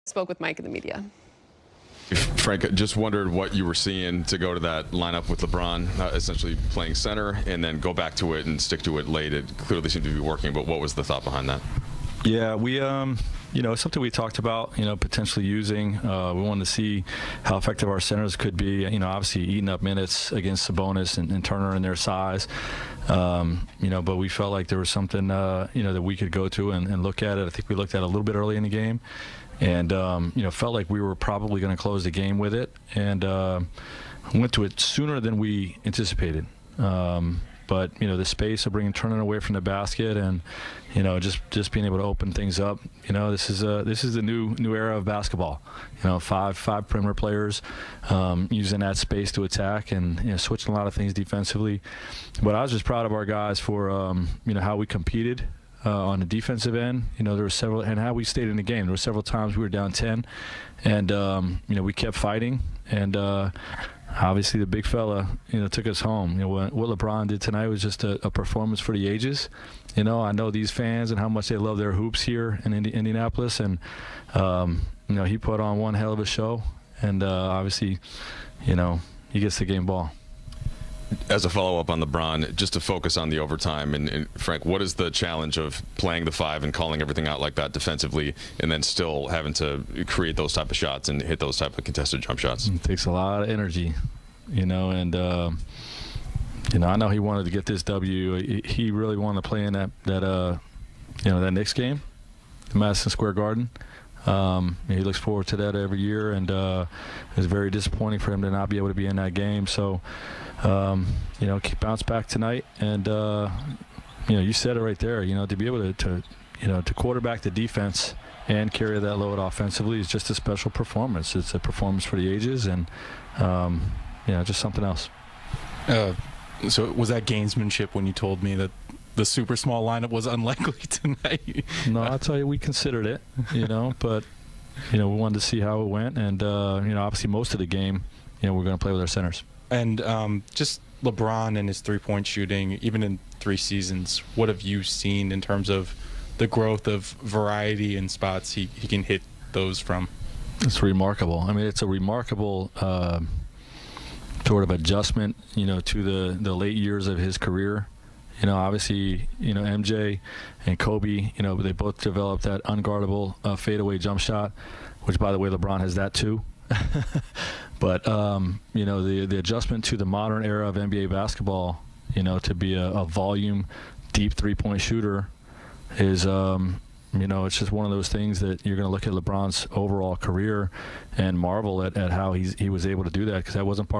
Spoke with Mike in the media. Frank, just wondered what you were seeing to go to that lineup with LeBron, essentially playing center, and then go back to it and stick to it late. It clearly seemed to be working, but what was the thought behind that? Yeah, we, it's something we talked about, potentially using. We wanted to see how effective our centers could be, obviously eating up minutes against Sabonis and Turner in their size. But we felt like there was something, that we could go to and look at it. I think we looked at it a little bit early in the game. And, felt like we were probably going to close the game with it, and went to it sooner than we anticipated. But, the space of bringing Turner away from the basket and, just being able to open things up, this is the new era of basketball. Five perimeter players using that space to attack and, switching a lot of things defensively. But I was just proud of our guys for, how we competed. On the defensive end, there were several, and how we stayed in the game. There were several times we were down 10, and we kept fighting. And obviously, the big fella, took us home. What LeBron did tonight was just a performance for the ages. I know these fans and how much they love their hoops here in Indianapolis, and he put on one hell of a show. And obviously, he gets the game ball. As a follow-up on LeBron, just to focus on the overtime, and Frank, what is the challenge of playing the five and calling everything out like that defensively, and then still having to create those type of shots and hit those type of contested jump shots? It takes a lot of energy, and I know he wanted to get this W. He really wanted to play in that Knicks game, the Madison Square Garden. He looks forward to that every year, and it's very disappointing for him to not be able to be in that game. So, bounce back tonight, and you said it right there. To be able to quarterback the defense and carry that load offensively is just a special performance. It's a performance for the ages, and just something else. So was that gamesmanship when you told me that the super small lineup was unlikely tonight? No, I'll tell you, we considered it, but, we wanted to see how it went. And, obviously most of the game, we're going to play with our centers. And just LeBron and his three-point shooting, even in 3 seasons, what have you seen in terms of the growth of variety in spots he can hit those from? It's remarkable. I mean, it's a remarkable sort of adjustment, to the late years of his career. Obviously, MJ and Kobe, they both developed that unguardable fadeaway jump shot, which, by the way, LeBron has that too. But, the adjustment to the modern era of NBA basketball, to be a volume, deep three-point shooter is, it's just one of those things that you're going to look at LeBron's overall career and marvel at how he was able to do that, because that wasn't part